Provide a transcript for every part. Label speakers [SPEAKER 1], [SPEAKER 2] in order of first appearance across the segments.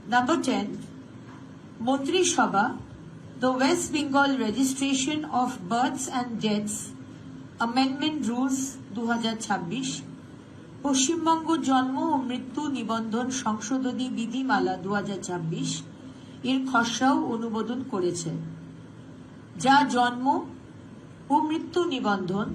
[SPEAKER 1] Number 10, Mantri Sabha, the West Bengal Registration of Births and Deaths Amendment Rules 2026, Paschimbanga জন্ম ও মৃত্যু নিবন্ধন সংশোধনী বিধিমালা 2026 এর খসড়াও অনুমোদন করেছে, যা জন্ম ও মৃত্যু নিবন্ধন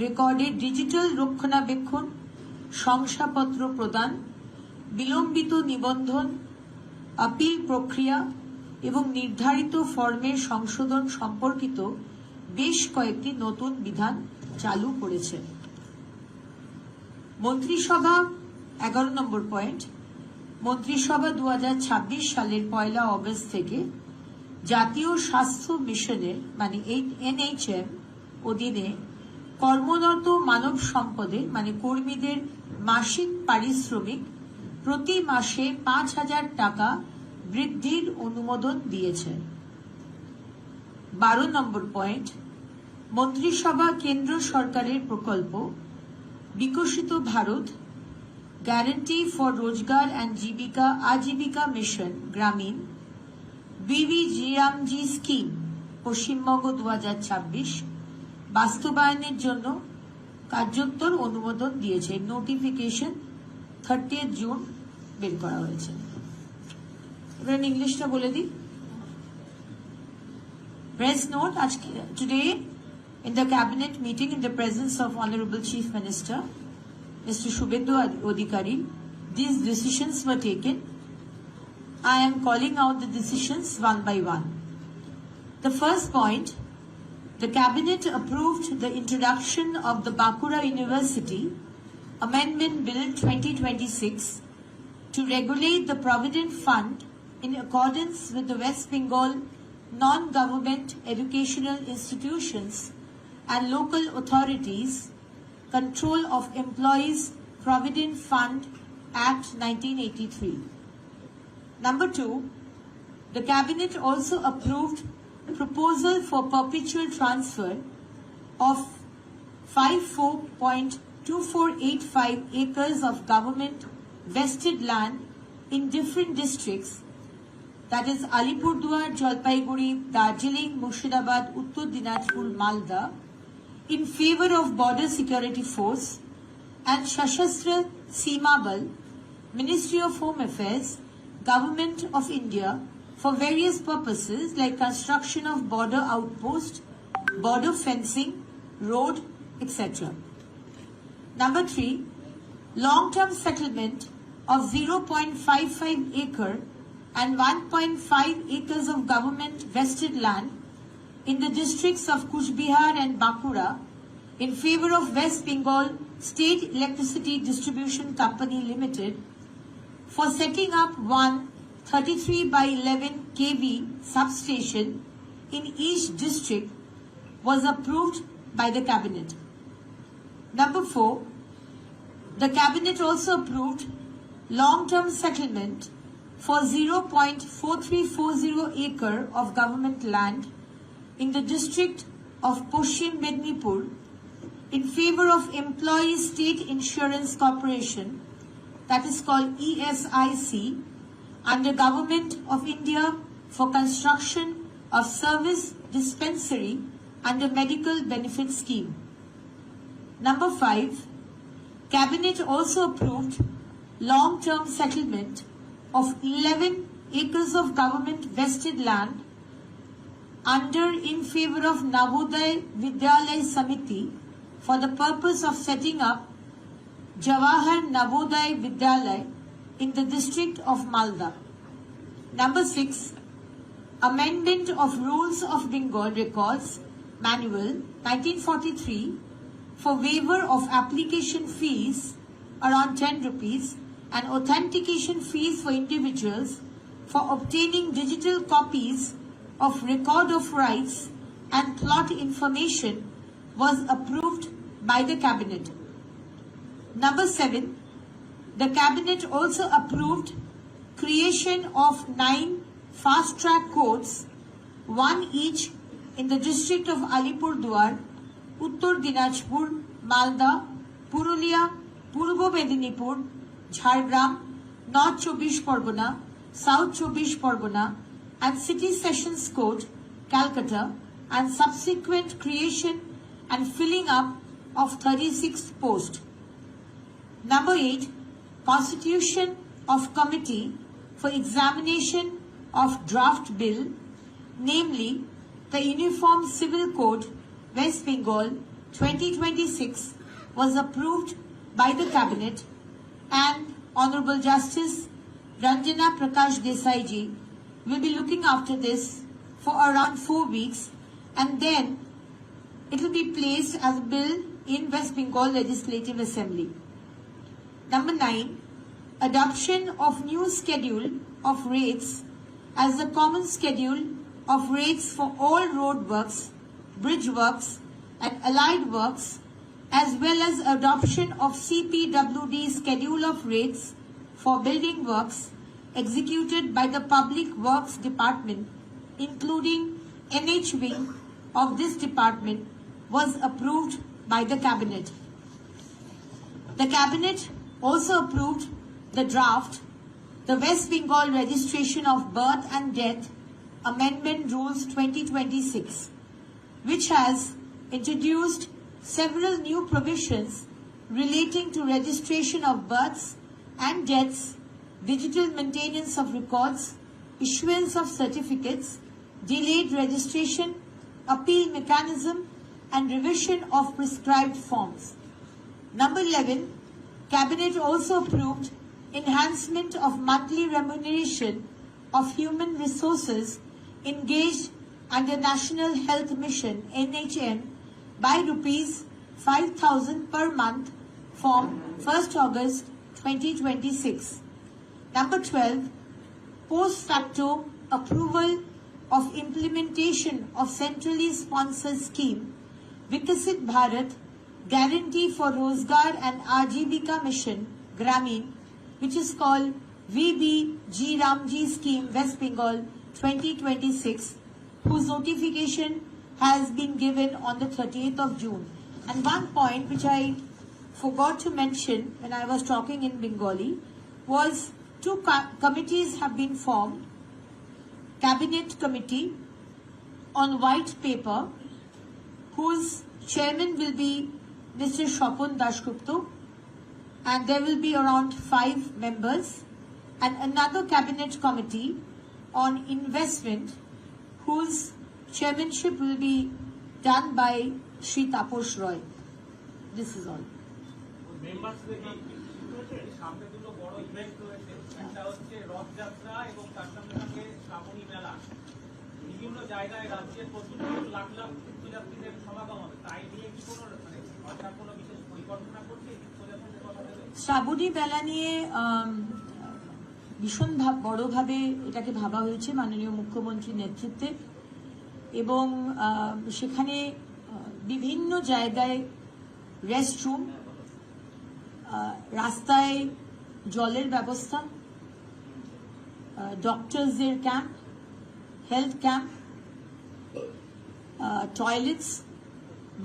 [SPEAKER 1] রেকর্ডের ডিজিটাল রক্ষণাবেক্ষণ, শংসাপত্র প্রদান, বিলম্বিত নিবন্ধন, আপিল প্রক্রিয়া এবং নির্ধারিত ফর্মের সংশোধন সম্পর্কিত বেশ কয়েকটি নতুন বিধান চালু করেছে। মন্ত্রিসভা 11 নম্বর পয়েন্ট, মন্ত্রিসভা 2026 সালের 1 অগস্ট থেকে জাতীয় স্বাস্থ্য মিশনের মানে NHM অধীনে কর্মরত মানব সম্পদের মানে কর্মীদের মাসিক পারিশ্রমিক প্রতি মাসে 5,000 টাকা বৃদ্ধির অনুমোদন দিয়েছে। 12 নম্বর পয়েন্ট, মন্ত্রিসভা কেন্দ্র সরকারের প্রকল্প বিকশিত ভারত গ্যারান্টি ফর রোজগার অ্যান্ড জীবিকা আজীবিকা মিশন গ্রামীণ BVGRAMG স্কিম পশ্চিমবঙ্গ 2026 বাস্তবায়নের জন্য কার্যকর অনুমোদন দিয়েছে। নোটিফিকেশন 30 জুন বের করা হয়েছে। এবার ইংলিশটা বলে দিই। Press note, today in the cabinet meeting in the presence of Honorable Chief Minister, Mr. Shubhendu Adhikari, these decisions were taken. I am calling out the decisions one by one. The first point, the cabinet approved the introduction of the Bankura University Amendment Bill 2026 to regulate the Provident Fund in accordance with the West Bengal Non-Government Educational Institutions and Local Authorities Control of Employees Provident Fund Act 1983. Number 2, the Cabinet also approved a proposal for perpetual transfer of 54.2485 acres of government vested land in different districts, that is Alipurduar, Jalpaiguri, Darjeeling, Murshidabad, Uttar Dinajpur, Malda, in favor of Border Security Force and Sashastra Seema Bal, Ministry of Home Affairs, Government of India, for various purposes like construction of border outpost, border fencing, road, etc. Number 3, long-term settlement of 0.55 acre and 1.5 acres of government vested land in the districts of Kuch Bihar and Bankura in favor of West Bengal State Electricity Distribution Company Limited for setting up one 33/11 kV substation in each district was approved by the Cabinet. Number 4, the Cabinet also approved long-term settlement for 0.4340 acre of government land in the district of Paschim Mednipur in favor of Employees State Insurance Corporation, that is called ESIC, under Government of India for construction of service dispensary under Medical Benefit Scheme. Number 5, Cabinet also approved long-term settlement of 11 acres of government vested land under in favor of Navodaya Vidyalaya Samiti for the purpose of setting up Jawahar Navodaya Vidyalaya in the district of Malda. Number 6, amendment of Rules of Bengal Records Manual 1943 for waiver of application fees around 10 rupees and authentication fees for individuals for obtaining digital copies of record of rights and plot information was approved by the Cabinet. Number 7, the Cabinet also approved creation of 9 fast-track courts, one each in the district of Alipurduar, Uttar Dinajpur, Malda, Purulia, Purbo Medinipur, Jhargram, North Chobbish Pargona, South Chobbish Pargana, and City Sessions Court, Calcutta, and subsequent creation and filling up of 36th post. Number 8. Constitution of Committee for Examination of Draft Bill, namely the Uniform Civil Code, West Bengal 2026, was approved by the Cabinet, and Honorable Justice Ranjana Prakash Desai ji will be looking after this for around 4 weeks, and then it will be placed as a bill in West Bengal Legislative Assembly. Number 9. Adoption of new schedule of rates as the common schedule of rates for all road works, bridge works and allied works, as well as adoption of CPWD schedule of rates for building works executed by the Public Works Department, including NH wing of this department, was approved by the Cabinet. The Cabinet also approved the draft, the West Bengal Registration of Birth and Death Amendment Rules 2026, which has introduced several new provisions relating to registration of births and deaths, digital maintenance of records, issuance of certificates, delayed registration, appeal mechanism, and revision of prescribed forms. Number 11. Cabinet also approved enhancement of monthly remuneration of human resources engaged under National Health Mission (NHM) by rupees 5,000 per month from 1st August 2026. Number 12. Post facto approval of implementation of centrally sponsored scheme Vikasit Bharat Guarantee for Rozgar and Ajivika Mission Gramin, which is called VBG Ramji Scheme West Bengal 2026, whose notification has been given on the 30th of June. And one point which I forgot to mention when I was talking in Bengali was two committees have been formed. Cabinet Committee on White Paper, whose chairman will be Mr. Shopun Dashgupta, and there will be around 5 members, and another Cabinet Committee on Investment, whose chairmanship will be done by Shri Taposh Roy. This is all.
[SPEAKER 2] Members সামনে দুটো বড় event রয়েছে, একটা হচ্ছে রথযাত্রা এবং তার সঙ্গে সঙ্গে শ্রাবণী মেলা। বিভিন্ন জায়গায় রাজ্যের প্রচুর লাখ লাখ তীর্থযাত্রীদের সমাগম হবে, তাই নিয়ে কি কোনো সরকার কোনো বিশেষ পরিকল্পনা করছে?
[SPEAKER 1] শ্রাবণী মেলা নিয়ে ভীষণ বড়ভাবে এটাকে ভাবা হয়েছে মাননীয় মুখ্যমন্ত্রীর নেতৃত্বে, এবং সেখানে বিভিন্ন জায়গায় রেস্টরুম, রাস্তায় জলের ব্যবস্থা, ডক্টরসদের camp, health camp, toilets,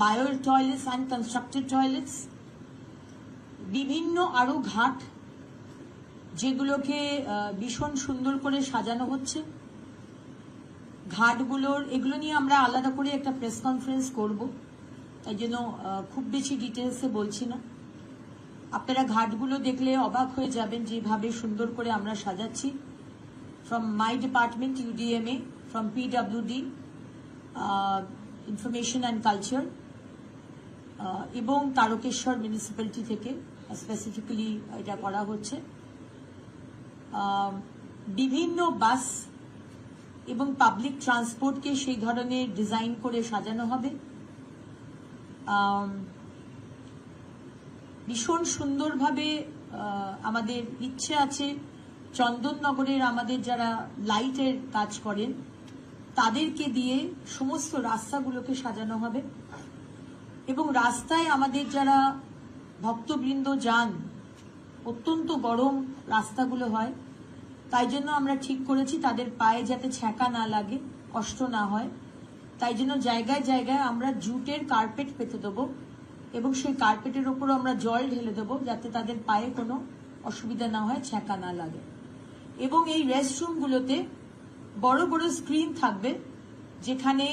[SPEAKER 1] bio toilets, unconstructed toilets, বিভিন্ন আরো ঘাট যেগুলোকে ভীষণ সুন্দর করে সাজানো হচ্ছে। ঘাটগুলোর এগুলো নিয়ে আমরা আলাদা করে একটা প্রেস কনফারেন্স করব, তাই জন্য খুব বেশি ডিটেলসে বলছি না। আপনারা ঘাটগুলো দেখলে অবাক হয়ে যাবেন যেভাবে সুন্দর করে আমরা সাজাচ্ছি। From my department UDMA, from PWD, information and culture, এবং তারকেশ্বর মিউনিসিপ্যালিটি থেকে স্পেসিফিক্যালি এটা করা হচ্ছে। বিভিন্ন বাস এবং পাবলিক ট্রান্সপোর্টকে সেই ধরনের ডিজাইন করে সাজানো হবে। ভীষণ সুন্দরভাবে আমাদের ইচ্ছে আছে চন্দননগরের আমাদের যারা লাইটের কাজ করেন তাদেরকে দিয়ে সমস্ত রাস্তাগুলোকে সাজানো হবে, এবং রাস্তায় আমাদের যারা ভক্তবৃন্দ যান, অত্যন্ত গরম রাস্তাগুলো হয়, তাই জন্য আমরা ঠিক করেছি তাদের পায়ে যাতে ছ্যাঁকা না লাগে, কষ্ট না হয়, তাই জন্য জায়গায় জায়গায় আমরা জুটের কার্পেট পেতে দেবো, এবং সেই কার্পেটের ওপর আমরা জল ঢেলে দেবো যাতে তাদের পায়ে কোনো অসুবিধা না হয়, ছ্যাঁকা না লাগে। এবং এই রেস্টরুমগুলোতে বড় বড় স্ক্রিন থাকবে, যেখানে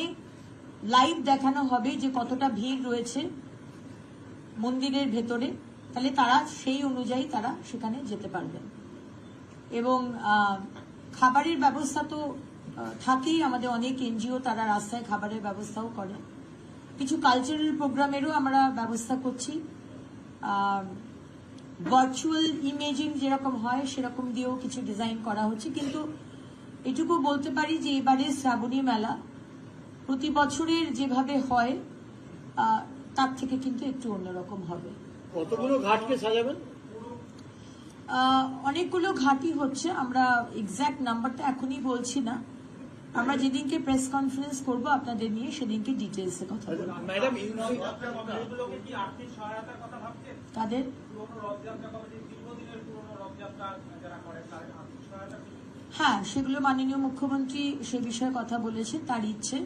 [SPEAKER 1] লাইভ দেখানো হবে যে কতটা ভিড় রয়েছে মন্দিরের ভেতরে, তাহলে তারা সেই অনুযায়ী তারা সেখানে যেতে পারবেন। এবং খাবারের ব্যবস্থা তো থাকেই, আমাদের অনেক এনজিও তারা রাস্তায় খাবারের ব্যবস্থাও করে। কিছু কালচারাল প্রোগ্রামেরও আমরা ব্যবস্থা করছি, ভার্চুয়াল ইমেজিং যেরকম হয় সেরকম দিয়েও কিছু ডিজাইন করা হচ্ছে। কিন্তু এটুকু বলতে পারি যে এবারে শ্রাবণী মেলা প্রতি বছরের যেভাবে হয় তার থেকে কিন্তু একটু অন্যরকম হবে।
[SPEAKER 3] কতগুলো ঘাটকে সাজাবেন?
[SPEAKER 1] অনেকগুলো ঘাটই হচ্ছে, আমরা এক্সাক্ট নাম্বারটা এখনই বলছি না। আমরা যেদিনকে প্রেস কনফারেন্স করব আপনাদের নিয়ে সেদিনকে ডিটেলসে কথা বলবো।
[SPEAKER 3] ম্যাডাম,
[SPEAKER 2] মন্দিরগুলোকে কি আর্থিক সহায়তার কথা ভাবছেন?
[SPEAKER 1] তাদের
[SPEAKER 2] পুরনো রথযাত্রা কমিটির দীর্ঘদিনের পুরনো রথযাত্রা যারা করেন তাদের আর্থিক সহায়তা কি?
[SPEAKER 1] হ্যাঁ, সেগুলো মাননীয় মুখ্যমন্ত্রী সে বিষয়ে কথা বলেছে। তার ইচ্ছে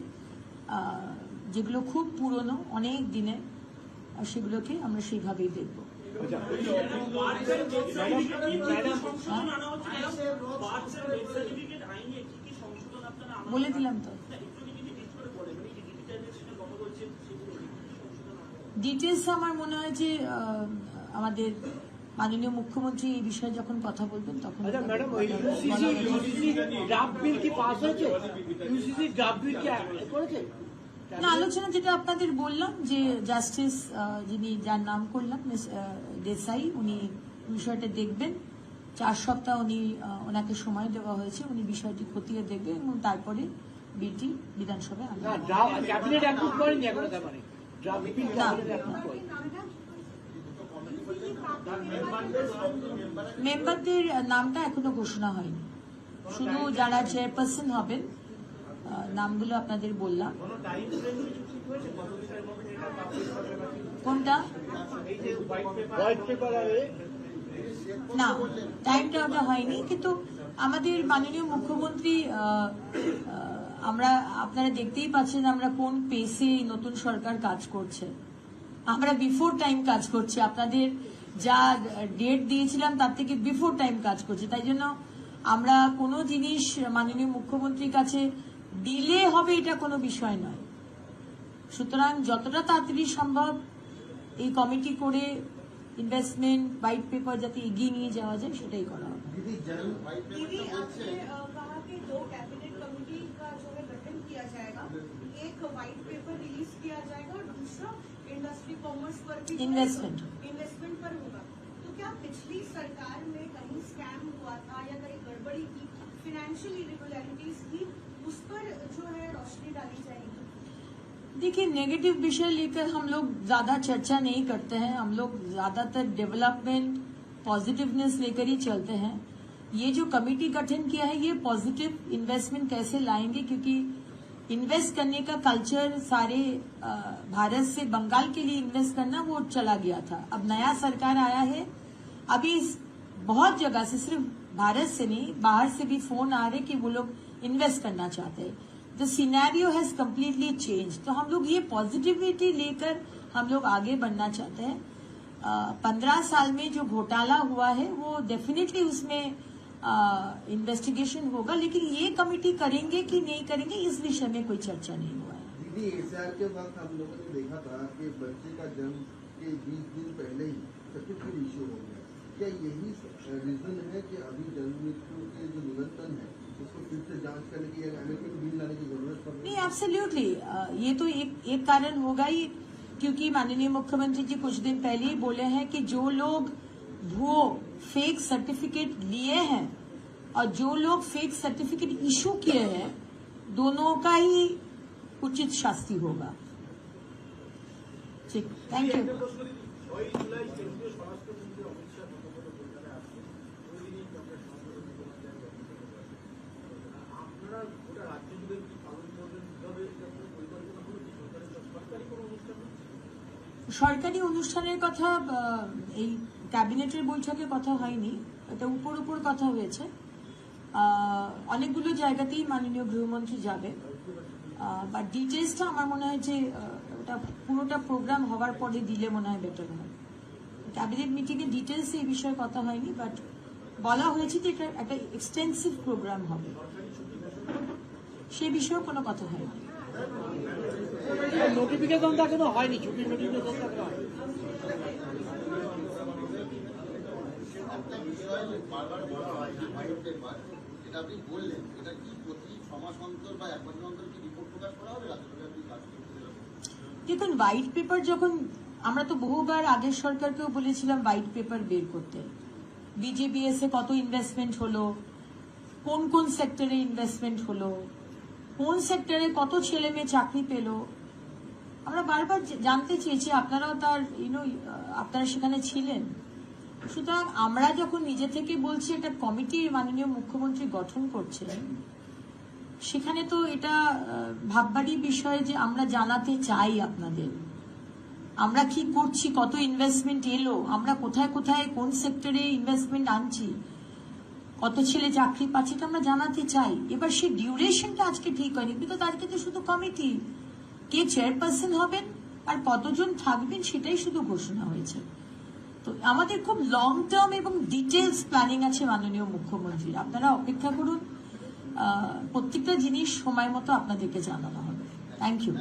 [SPEAKER 1] যেগুলো খুব পুরনো অনেক দিনে সেগুলোকে আমরা সেইভাবেই দেখব। বলে দিলাম তো, ডিটেলস আমার মনে হয় যে আমাদের মাননীয় মুখ্যমন্ত্রী এই বিষয়ে যখন কথা বলবেন তখন।
[SPEAKER 3] ম্যাডাম, ইউসিসি ড্রাফট বিল কি পাস হয়েছে? ইউসিসি ড্রাফট বিল কি করেছে?
[SPEAKER 1] না, আলোচনা যেটা আপনাদের বললাম যে জাস্টিস যিনি যার নাম করলাম মিস দেসাই, উনি বিষয়টা দেখবেন। 4 সপ্তাহ ওনাকে সময় দেওয়া হয়েছে, উনি বিষয়টি খতিয়ে দেখবেন এবং তারপরে বিলটি বিধানসভায় আনবেন।
[SPEAKER 3] ক্যাবিনেট অ্যাপ্রুভ করেনি এখনো, তার মানে ড্রাফট বিল ক্যাবিনেট অ্যাপ্রুভ করেনি।
[SPEAKER 1] মেম্বারদের নামটা এখনো ঘোষণা হয়নি, শুধু যারা চেয়ারপারসন হবেন নামগুলো আপনাদের বললাম। কোনটা?
[SPEAKER 3] হোয়াইট পেপার হবে
[SPEAKER 1] না, টাইমটা ওটা হয়নি, কিন্তু আমাদের মাননীয় মুখ্যমন্ত্রী আপনারা দেখতেই পাচ্ছেন আমরা কোন পেসে নতুন সরকার কাজ করছে। আমরা বিফোর টাইম কাজ করছি, আপনাদের যা ডেট দিয়েছিলাম তার থেকে বিফোর টাইম কাজ করছি। তাই জন্য আমরা কোনো জিনিস মাননীয় মুখ্যমন্ত্রীর কাছে ডিলে হবে এটা কোনো বিষয় নয়। সুতরাং যতটা তাড়াতাড়ি সম্ভব এই কমিটি করে ইনভেস্টমেন্ট হোয়াইট পেপার যাতে এগিয়ে নিয়ে যাওয়া যায় সেটাই করা হবে।
[SPEAKER 4] दीदी, आपने कहा कि 2 कैबिनेट कमेटी का जो है गठन किया जाएगा, एक व्हाइट पेपर रिलीज किया जाएगा और दूसरा इंडस्ट्री कॉमर्स पर भी
[SPEAKER 1] इन्वेस्टमेंट
[SPEAKER 4] पर होगा। तो क्या पिछली सरकार में कहीं स्कैम हुआ था या कहीं गड़बड़ी की, फाइनेंशियल इरेगुलरिटीज की, उस पर जो है रोशनी डाली जाएगी?
[SPEAKER 1] देखिए, नेगेटिव विषय लेकर हम लोग ज्यादा चर्चा नहीं करते हैं। हम लोग ज्यादातर डेवलपमेंट पॉजिटिवनेस लेकर ही चलते हैं। ये जो कमेटी गठन किया है ये पॉजिटिव इन्वेस्टमेंट कैसे लाएंगे, क्योंकि इन्वेस्ट करने का कल्चर सारे भारत से बंगाल के लिए इन्वेस्ट करना वो चला गया था। अब नया सरकार आया है, अभी बहुत जगह से सिर्फ भारत से नहीं बाहर से भी फोन आ रहे कि वो लोग इन्वेस्ट करना चाहते हैं। The scenario has completely change. तो हम लोग ये पॉजिटिविटी लेकर हम लोग आगे बढ़ना चाहते हैं। 15 साल में जो घोटाला हुआ है वो डेफिनेटली उसमें इन्वेस्टिगेशन होगा, लेकिन ये कमेटी करेंगे कि नहीं करेंगे इस विषय में कोई चर्चा नहीं हुआ है।
[SPEAKER 5] दीदी, एसआर के वक्त हम लोगों ने देखा था कि बच्चे का जन्म के 20 दिन पहले ही सर्टिफिकेट इश्यू हो गया। क्या यही रीजन है कि अभी जन्म मृत्यु के जो निबंधन है उसको फिर से जांच करने की अमेंडमेंट बिल लाने की जरूरत पड़ रही है?
[SPEAKER 1] नहीं, एब्सोल्युटली ये तो एक कारण होगा ही, क्योंकि माननीय मुख्यमंत्री जी कुछ दिन पहले ही बोले हैं कि जो लोग भुओ फेक सर्टिफिकेट लिए हैं और जो लोग फेक सर्टिफिकेट इशू किए हैं दोनों का ही उचित शास्ति होगा। ठीक, थैंक यू। সরকারি অনুষ্ঠানের কথা এই ক্যাবিনেটের বৈঠকে কথা হয়নি, এটা উপর উপর কথা হয়েছে। অনেকগুলো জায়গাতেই মাননীয় গৃহমন্ত্রী যাবে, বাট ডিটেলসটা আমার মনে হয় যে ওটা পুরোটা প্রোগ্রাম হওয়ার পরে দিলে মনে হয় বেটার হয়। ক্যাবিনেট মিটিংয়ে ডিটেলসে এই বিষয়ে কথা হয়নি, বাট বলা হয়েছে যে এটা একটা এক্সটেন্সিভ প্রোগ্রাম হবে, সে বিষয়েও কোনো কথা হয়নি।
[SPEAKER 3] নোটিফিকেশন তা কোনো হয়নি, ছুটির নোটিফিকেশন তা কোনো হয়নি।
[SPEAKER 6] একটা বিষয় বারবার বলা হয় যে হোয়াইট পেপার, এটা আপনি বললেন, এটা কি প্রতি 6 মাস অন্তর বা 1 বছর অন্তর কি রিপোর্ট প্রকাশ করা হবে? রাজ্যসভায় আপনি কাজ করতে দেবেন?
[SPEAKER 1] দেখুন, হোয়াইট পেপার যখন, আমরা তো বহুবার আগের সরকারকেও বলেছিলাম হোয়াইট পেপার বের করতে, বিজেবিএস এ কত ইনভেস্টমেন্ট হলো, কোন কোন সেক্টরে ইনভেস্টমেন্ট হলো, কোন সেক্টরে কত ছেলে মেয়ে চাকরি পেল, আমরা বারবার জানতে চেয়েছি। আপনারাও তার আপনারা সেখানে ছিলেন। সুতরাং আমরা যখন নিজে থেকে বলছি একটা কমিটি মাননীয় মুখ্যমন্ত্রী গঠন করছেন, সেখানে তো এটা ভাববারই বিষয় যে আমরা জানাতে চাই আপনাদের আমরা কি করছি, কত ইনভেস্টমেন্ট এলো, আমরা কোথায় কোথায় কোন সেক্টরে ইনভেস্টমেন্ট আনছি, কত ছেলে চাকরি পাচ্ছে, এটা আমরা জানাতে চাই। এবার সেই ডিউরেশনটা আজকে ঠিক হয়নি, বিকজ আজকে তো শুধু কমিটি, কে চেয়ারপারসন হবেন আর কতজন থাকবেন সেটাই শুধু ঘোষণা হয়েছে। তো আমাদের খুব লং টার্ম এবং ডিটেলস প্ল্যানিং আছে মাননীয় মুখ্যমন্ত্রী, আপনারা অপেক্ষা করুন, প্রত্যেকটা জিনিস সময় মতো আপনাদেরকে জানানো হবে। Thank you.